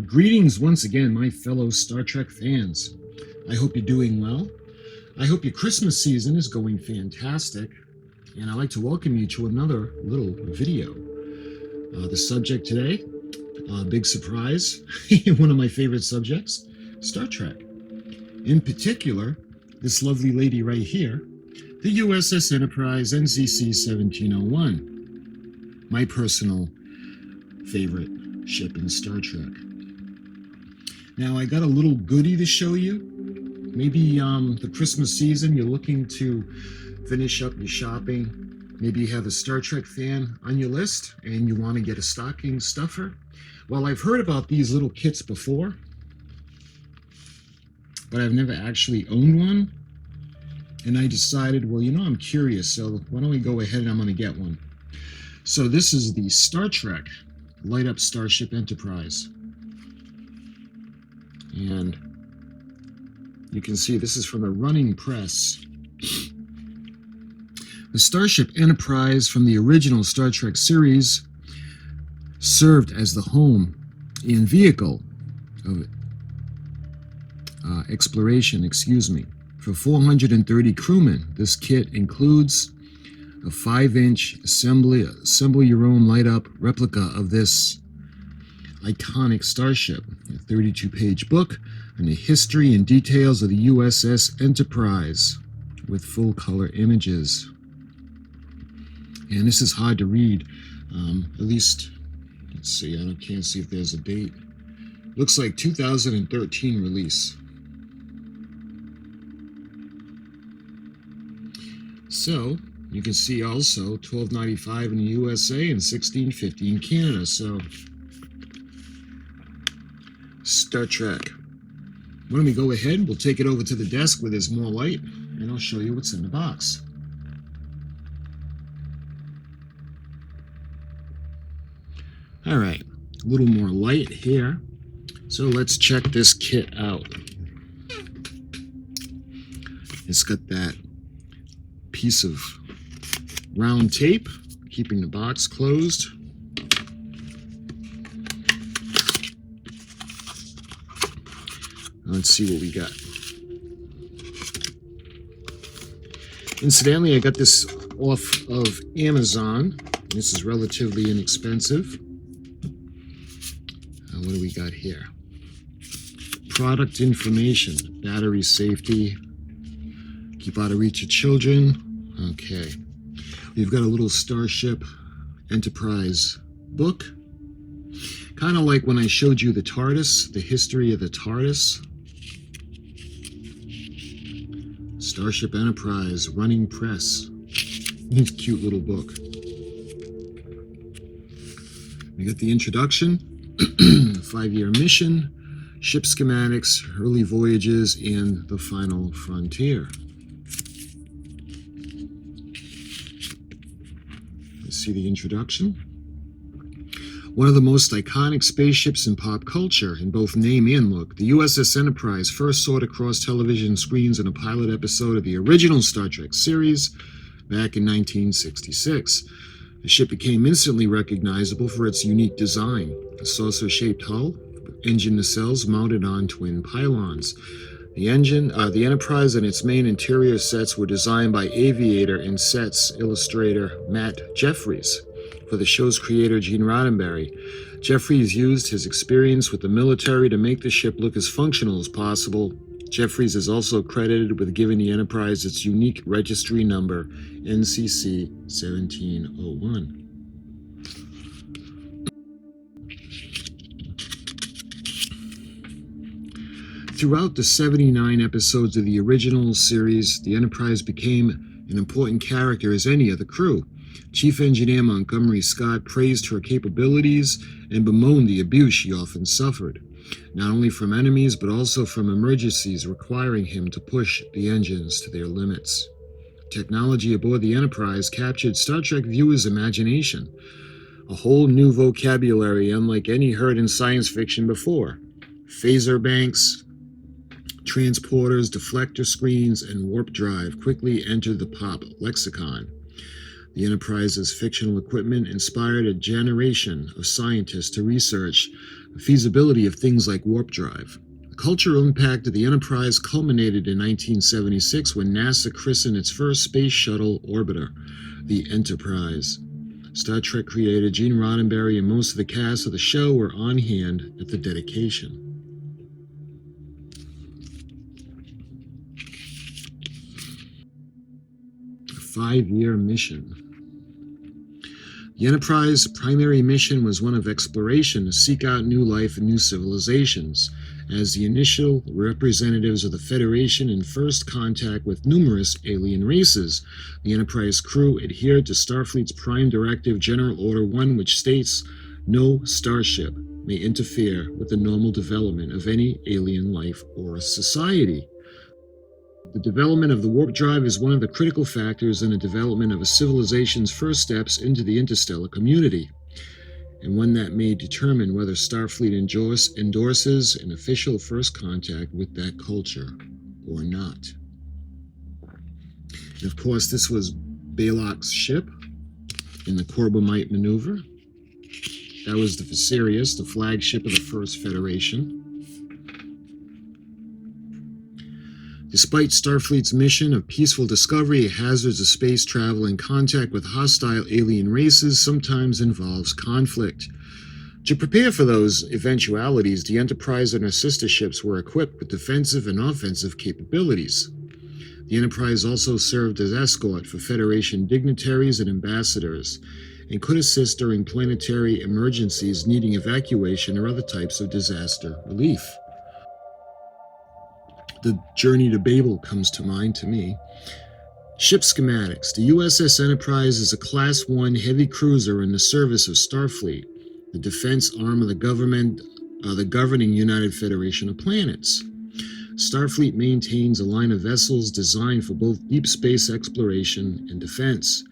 Well, greetings once again, my fellow Star Trek fans. I hope you're doing well. I hope your Christmas season is going fantastic. And I'd like to welcome you to another little video. The subject today, big surprise, one of my favorite subjects, Star Trek. In particular, this lovely lady right here, the U.S.S. Enterprise NCC-1701, my personal favorite ship in Star Trek. Now, I got a little goodie to show you. Maybe the Christmas season, you're looking to finish up your shopping. Maybe you have a Star Trek fan on your list and you want to get a stocking stuffer. Well, I've heard about these little kits before, but I've never actually owned one. And I decided, well, I'm curious, so why don't we go ahead and I'm going to get one. So this is the Star Trek Light Up Starship Enterprise. And you can see this is from the running press. The Starship Enterprise from the original Star Trek series served as the home and vehicle of exploration, for 430 crewmen. This kit includes a 5-inch assemble your own light up replica of this iconic starship, a 32-page book on the history and details of the U.S.S. Enterprise with full color images. And this is hard to read, at least, let's see, I can't see if there's a date. Looks like 2013 release. So you can see also $12.95 in the USA and $16.50 in Canada. So Star Trek. Why don't we go ahead? We'll take it over to the desk where there's more light, and I'll show you what's in the box. All right, a little more light here. So let's check this kit out. It's got that piece of round tape keeping the box closed. Let's see what we got. Incidentally, I got this off of Amazon. This is relatively inexpensive. What do we got here? Product information, battery safety, keep out of reach of children. Okay. We've got a little Starship Enterprise book. Kind of like when I showed you the TARDIS, the history of the TARDIS. Starship Enterprise, running press. It's a cute little book. We got the introduction, 5-year mission, ship schematics, early voyages, and the final frontier. You see the introduction? One of the most iconic spaceships in pop culture, in both name and look, the U.S.S. Enterprise first soared across television screens in a pilot episode of the original Star Trek series back in 1966. The ship became instantly recognizable for its unique design, a saucer-shaped hull, engine nacelles mounted on twin pylons. The Enterprise and its main interior sets were designed by aviator and sets illustrator Matt Jeffries. For the show's creator, Gene Roddenberry, Jeffries used his experience with the military to make the ship look as functional as possible. Jeffries is also credited with giving the Enterprise its unique registry number, NCC-1701. Throughout the 79 episodes of the original series, the Enterprise became an important character as any of the crew. Chief Engineer Montgomery Scott praised her capabilities and bemoaned the abuse she often suffered, not only from enemies but also from emergencies requiring him to push the engines to their limits. Technology aboard the Enterprise captured Star Trek viewers' imagination, a whole new vocabulary unlike any heard in science fiction before. Phaser banks, transporters, deflector screens, and warp drive quickly entered the pop lexicon. The Enterprise's fictional equipment inspired a generation of scientists to research the feasibility of things like warp drive. The cultural impact of the Enterprise culminated in 1976 when NASA christened its first space shuttle orbiter, the Enterprise. Star Trek creator Gene Roddenberry and most of the cast of the show were on hand at the dedication. A 5-year mission. The Enterprise's primary mission was one of exploration to seek out new life and new civilizations. As the initial representatives of the Federation in first contact with numerous alien races, the Enterprise crew adhered to Starfleet's Prime Directive General Order 1, which states, "No starship may interfere with the normal development of any alien life or society." The development of the warp drive is one of the critical factors in the development of a civilization's first steps into the interstellar community, and one that may determine whether Starfleet endorses an official first contact with that culture or not. And of course, this was Balok's ship in the Corbomite maneuver. That was the Viserys, the flagship of the First Federation. Despite Starfleet's mission of peaceful discovery, hazards of space travel and contact with hostile alien races sometimes involves conflict. To prepare for those eventualities, the Enterprise and her sister ships were equipped with defensive and offensive capabilities. The Enterprise also served as escort for Federation dignitaries and ambassadors, and could assist during planetary emergencies needing evacuation or other types of disaster relief. The journey to Babel comes to mind to me. Ship schematics. The U.S.S. Enterprise is a Class 1 heavy cruiser in the service of Starfleet, the defense arm of the governing United Federation of Planets. Starfleet maintains a line of vessels designed for both deep space exploration and defense.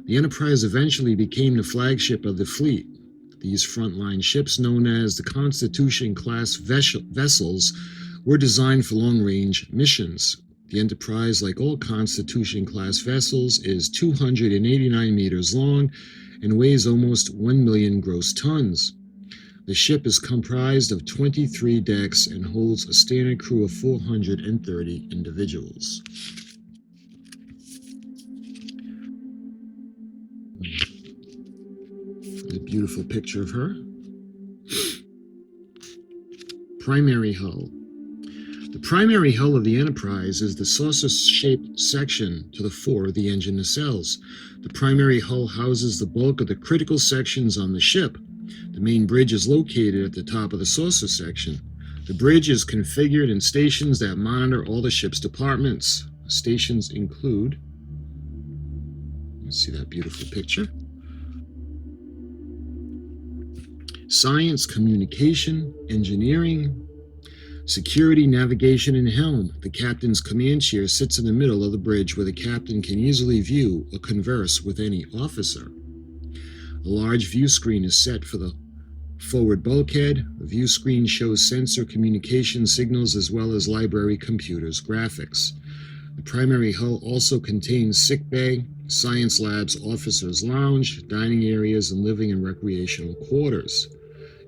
The Enterprise eventually became the flagship of the fleet. These frontline ships, known as the Constitution-class vessels, were designed for long-range missions. The Enterprise, like all Constitution-class vessels, is 289 meters long and weighs almost 1 million gross tons. The ship is comprised of 23 decks and holds a standard crew of 430 individuals. A beautiful picture of her. Primary hull. The primary hull of the Enterprise is the saucer-shaped section to the fore of the engine nacelles. The primary hull houses the bulk of the critical sections on the ship. The main bridge is located at the top of the saucer section. The bridge is configured in stations that monitor all the ship's departments. Stations include, let's see that beautiful picture, science, communication, engineering, security, navigation, and helm. The captain's command chair sits in the middle of the bridge where the captain can easily view or converse with any officer. A large view screen is set for the forward bulkhead. The view screen shows sensor communication signals as well as library computers graphics. The primary hull also contains sick bay, science labs, officers' lounge, dining areas, and living and recreational quarters.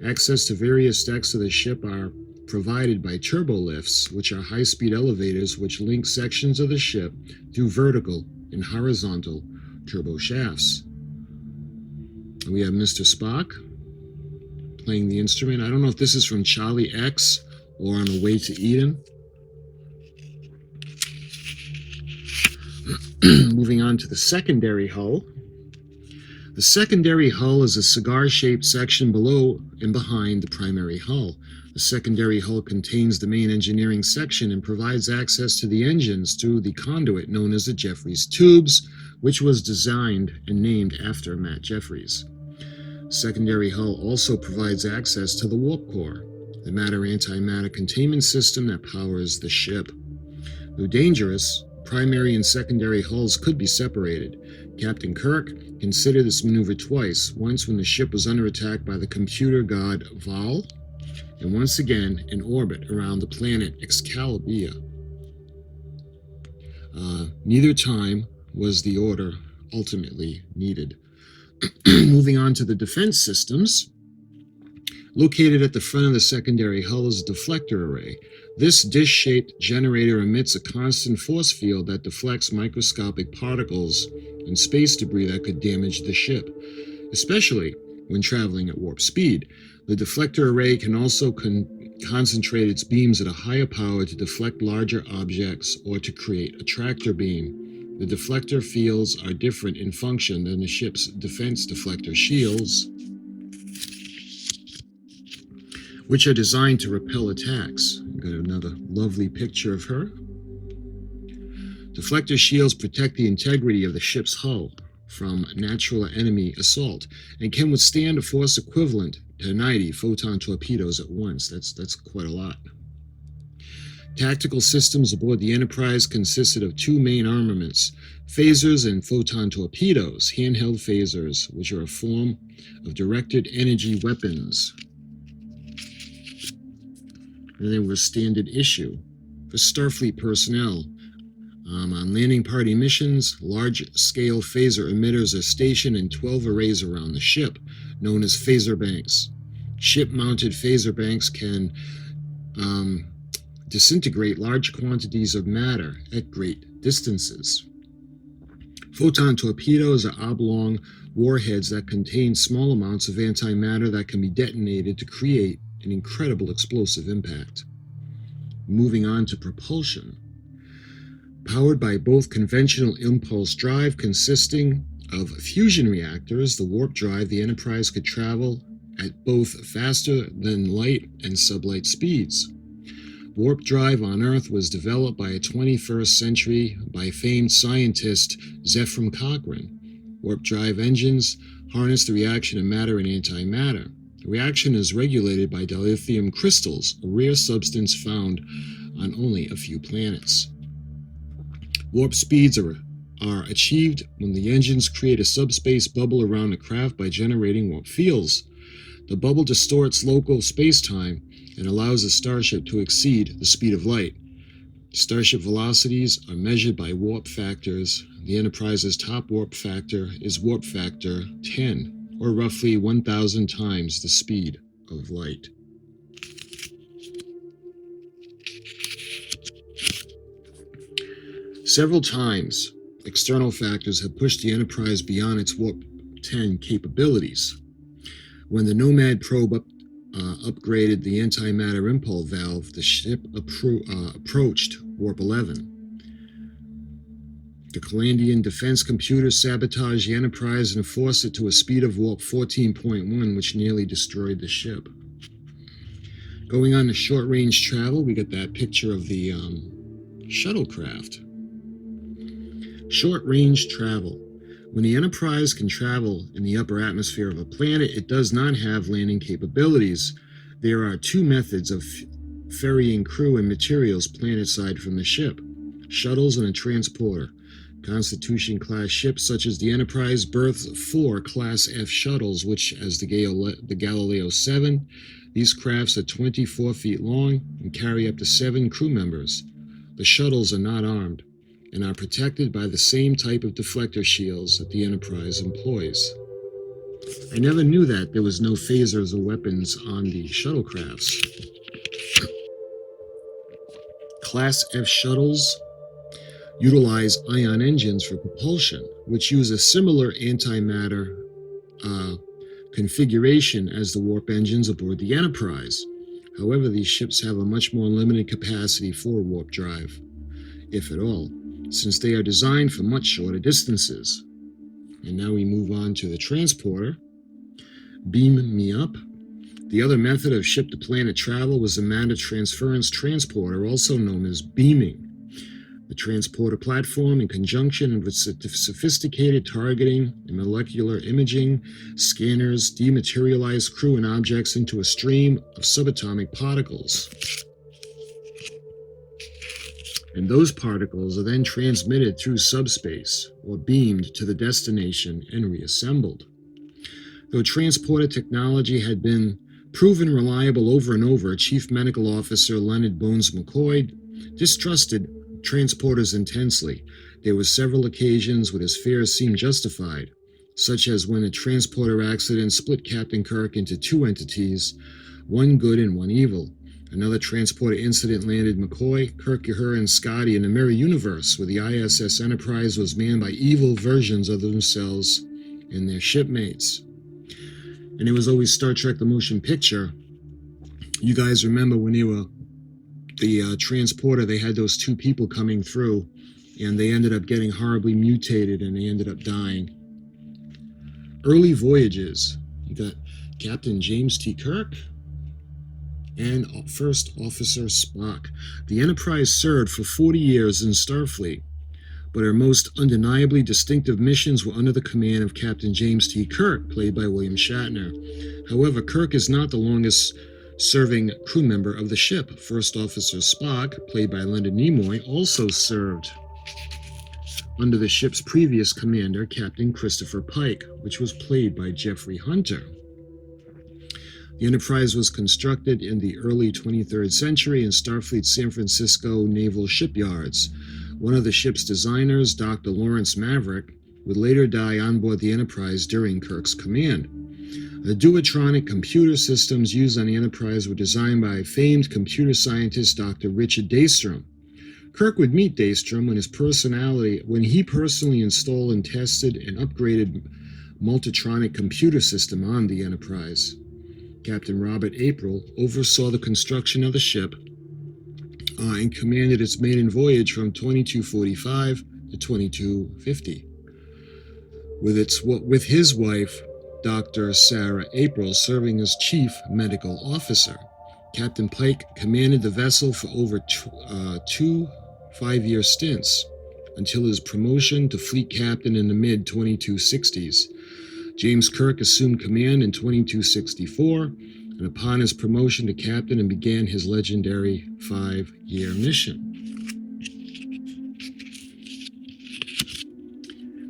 Access to various decks of the ship are provided by turbolifts, which are high-speed elevators which link sections of the ship through vertical and horizontal turbo shafts. We have Mr. Spock playing the instrument. I don't know if this is from Charlie X or On the Way to Eden. Moving on to the secondary hull. The secondary hull is a cigar-shaped section below and behind the primary hull. The secondary hull contains the main engineering section and provides access to the engines through the conduit known as the Jeffries tubes, which was designed and named after Matt Jeffries. Secondary hull also provides access to the warp core, the matter-antimatter containment system that powers the ship. Though dangerous, primary and secondary hulls could be separated. Captain Kirk considered this maneuver twice, once when the ship was under attack by the computer god Val, and once again in orbit around the planet Excalibur. Neither time was the order ultimately needed. Moving on to the defense systems. Located at the front of the secondary hull is a deflector array. This dish-shaped generator emits a constant force field that deflects microscopic particles and space debris that could damage the ship, especially when traveling at warp speed. The deflector array can also concentrate its beams at a higher power to deflect larger objects or to create a tractor beam. The deflector fields are different in function than the ship's defense deflector shields, which are designed to repel attacks. We've got another lovely picture of her. Deflector shields protect the integrity of the ship's hull from natural enemy assault and can withstand a force equivalent to 90 photon torpedoes at once. That's quite a lot. Tactical systems aboard the Enterprise consisted of two main armaments: phasers and photon torpedoes, handheld phasers, which are a form of directed energy weapons. And they were standard issue for Starfleet personnel. On landing party missions, large-scale phaser emitters are stationed in 12 arrays around the ship, known as phaser banks. Ship-mounted phaser banks can disintegrate large quantities of matter at great distances. Photon torpedoes are oblong warheads that contain small amounts of antimatter that can be detonated to create an incredible explosive impact. Moving on to propulsion. Powered by both conventional impulse drive consisting of fusion reactors, the warp drive, the Enterprise could travel at both faster than light and sublight speeds. Warp drive on Earth was developed by a 21st century by famed scientist Zephram Cochrane. Warp drive engines harness the reaction of matter and antimatter. The reaction is regulated by dilithium crystals, a rare substance found on only a few planets. Warp speeds are achieved when the engines create a subspace bubble around the craft by generating warp fields. The bubble distorts local space-time and allows the Starship to exceed the speed of light. Starship velocities are measured by warp factors. The Enterprise's top warp factor is warp factor 10, or roughly 1,000 times the speed of light. Several times, external factors have pushed the Enterprise beyond its warp 10 capabilities. When the Nomad probe upgraded the antimatter impulse valve, the ship approached warp 11. The Kalandian defense computers sabotaged the Enterprise and forced it to a speed of warp 14.1, which nearly destroyed the ship. Going on to short-range travel, we get that picture of the shuttlecraft. Short-range travel. When the Enterprise can travel in the upper atmosphere of a planet, it does not have landing capabilities. There are two methods of ferrying crew and materials planetside from the ship: shuttles and a transporter. Constitution-class ships such as the Enterprise berth 4 Class F shuttles, which, as the Galileo 7, these crafts are 24 feet long and carry up to 7 crew members. The shuttles are not armed and are protected by the same type of deflector shields that the Enterprise employs. I never knew that there was no phasers or weapons on the shuttlecrafts. Class F shuttles utilize ion engines for propulsion, which use a similar antimatter configuration as the warp engines aboard the Enterprise. However, these ships have a much more limited capacity for warp drive, if at all, since they are designed for much shorter distances. And now we move on to the transporter. Beam me up. The other method of ship-to-planet travel was the matter transference transporter, also known as beaming. The transporter platform, in conjunction with sophisticated targeting and molecular imaging scanners, dematerialize crew and objects into a stream of subatomic particles. And those particles are then transmitted through subspace or beamed to the destination and reassembled. Though transporter technology had been proven reliable over and over, Chief Medical Officer Leonard Bones McCoy distrusted transporters intensely. There were several occasions when his fears seemed justified. such as when a transporter accident split Captain Kirk into two entities, one good and one evil. Another transporter incident landed McCoy, Kirk, Uhura, and Scotty in a mirror universe where the ISS Enterprise was manned by evil versions of themselves and their shipmates. And it was always Star Trek the Motion Picture. You guys remember when they were the transporter, they had those two people coming through, and they ended up getting horribly mutated and they ended up dying. Early voyages. You got Captain James T. Kirk and First Officer Spock. The Enterprise served for 40 years in Starfleet, but her most undeniably distinctive missions were under the command of Captain James T. Kirk, played by William Shatner. However, Kirk is not the longest serving crew member of the ship. First Officer Spock, played by Leonard Nimoy, also served under the ship's previous commander, Captain Christopher Pike, which was played by Jeffrey Hunter. The Enterprise was constructed in the early 23rd century in Starfleet's San Francisco naval shipyards. One of the ship's designers, Dr. Lawrence Maverick, would later die on board the Enterprise during Kirk's command. The Duotronic computer systems used on the Enterprise were designed by famed computer scientist Dr. Richard Daystrom. Kirk would meet Daystrom when he personally installed and tested an upgraded Multitronic computer system on the Enterprise. Captain Robert April oversaw the construction of the ship and commanded its maiden voyage from 2245 to 2250. With his wife, Dr. Sarah April, serving as chief medical officer. Captain Pike commanded the vessel for over two 5-year stints until his promotion to fleet captain in the mid-2260s. James Kirk assumed command in 2264, and upon his promotion to captain and began his legendary 5-year mission.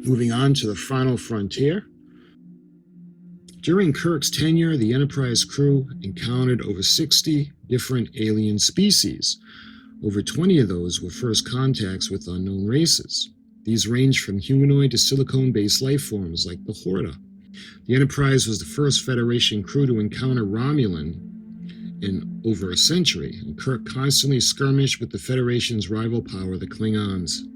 Moving on to the final frontier. During Kirk's tenure, the Enterprise crew encountered over 60 different alien species. Over 20 of those were first contacts with unknown races. These ranged from humanoid to silicone-based life forms like the Horta. The Enterprise was the first Federation crew to encounter Romulan in over a century, and Kirk constantly skirmished with the Federation's rival power, the Klingons.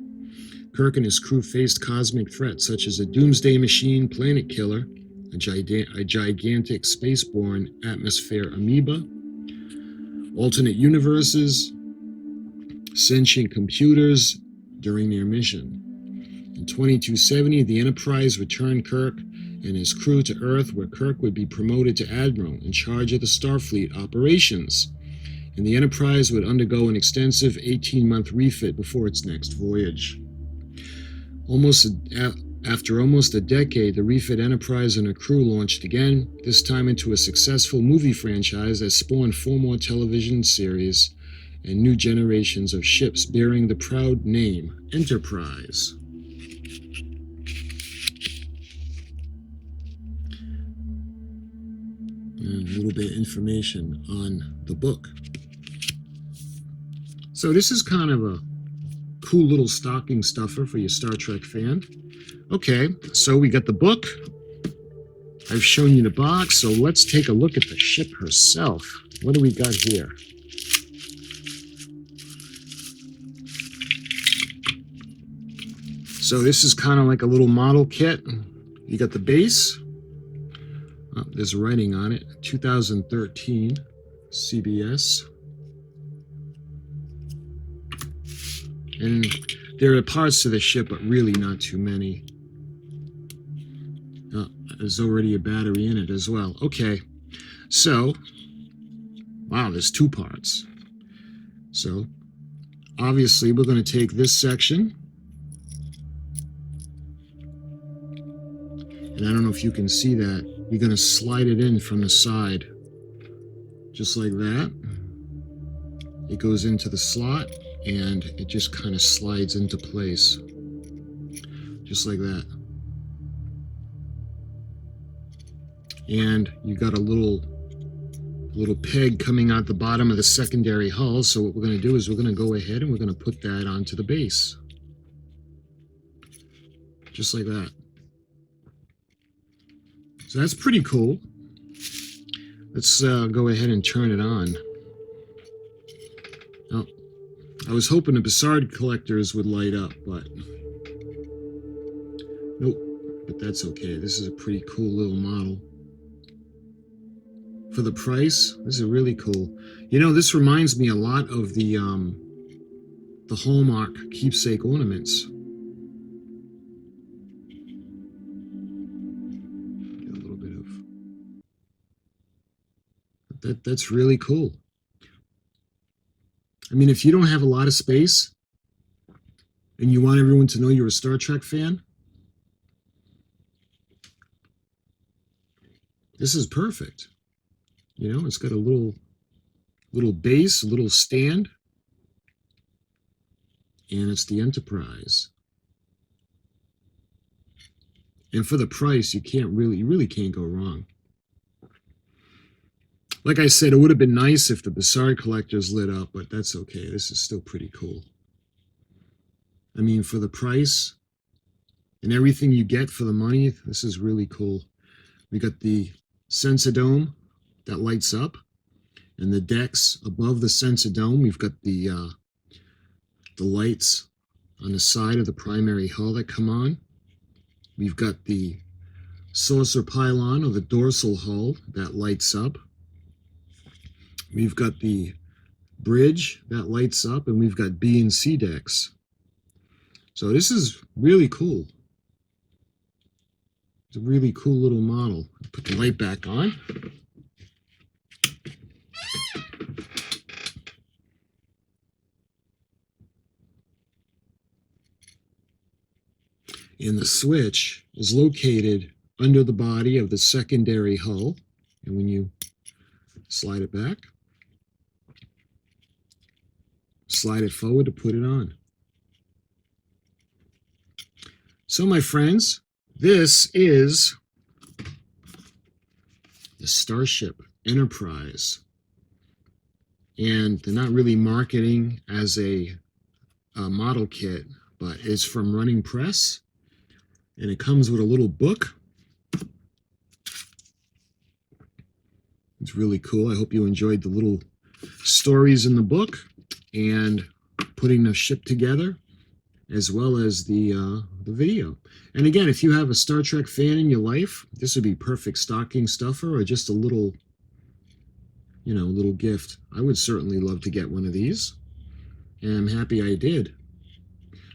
Kirk and his crew faced cosmic threats such as a doomsday machine, planet killer, a gigantic spaceborne atmosphere amoeba, alternate universes, sentient computers during their mission. In 2270, the Enterprise returned Kirk and his crew to Earth, where Kirk would be promoted to Admiral in charge of the Starfleet operations, and the Enterprise would undergo an extensive 18-month refit before its next voyage. After almost a decade, the refit Enterprise and her crew launched again, this time into a successful movie franchise that spawned 4 more television series and new generations of ships bearing the proud name Enterprise. And a little bit of information on the book. So this is kind of a cool little stocking stuffer for your Star Trek fan. Okay, so we got the book. I've shown you the box, so let's take a look at the ship herself. What do we got here? So this is kind of like a little model kit. You got the base. Oh, there's writing on it. 2013 CBS. And there are parts to the ship, but really not too many. There's already a battery in it as well. Okay, so, wow, there's 2 parts. So, obviously, we're going to take this section. And I don't know if you can see that. You're going to slide it in from the side. Just like that. It goes into the slot, and it just kind of slides into place. Just like that. And you got a little peg coming out the bottom of the secondary hull. So what we're going to do is we're going to go ahead and we're going to put that onto the base. Just like that. So that's pretty cool. Let's go ahead and turn it on. Oh, I was hoping the Bassard collectors would light up, but nope. But that's okay. This is a pretty cool little model. For the price, this is really cool. You know, this reminds me a lot of the Hallmark keepsake ornaments. Get a little bit of that's really cool. I mean, if you don't have a lot of space and you want everyone to know you're a Star Trek fan, this is perfect. You know, it's got a little base, a little stand, and it's the Enterprise. And for the price, you really can't go wrong. Like I said, it would have been nice if the Bassard collectors lit up, but that's okay. This is still pretty cool. I mean, for the price and everything you get for the money, this is really cool. We got the Sensidome that lights up, and the decks above the Sensidome, we've got the lights on the side of the primary hull that come on. We've got the saucer pylon or the dorsal hull that lights up. We've got the bridge that lights up, and we've got B and C decks. So this is really cool. It's a really cool little model. Put the light back on. And the switch is located under the body of the secondary hull. And when you slide it back, slide it forward to put it on. So my friends, this is the Starship Enterprise. And they're not really marketing as a model kit, but it's from Running Press. And it comes with a little book. It's really cool. I hope you enjoyed the little stories in the book and putting the ship together, as well as the video. And again, if you have a Star Trek fan in your life, this would be perfect stocking stuffer or just a little, you know, little gift. I would certainly love to get one of these, and I'm happy I did.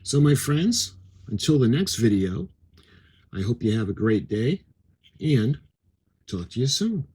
So my friends, until the next video, I hope you have a great day, and talk to you soon.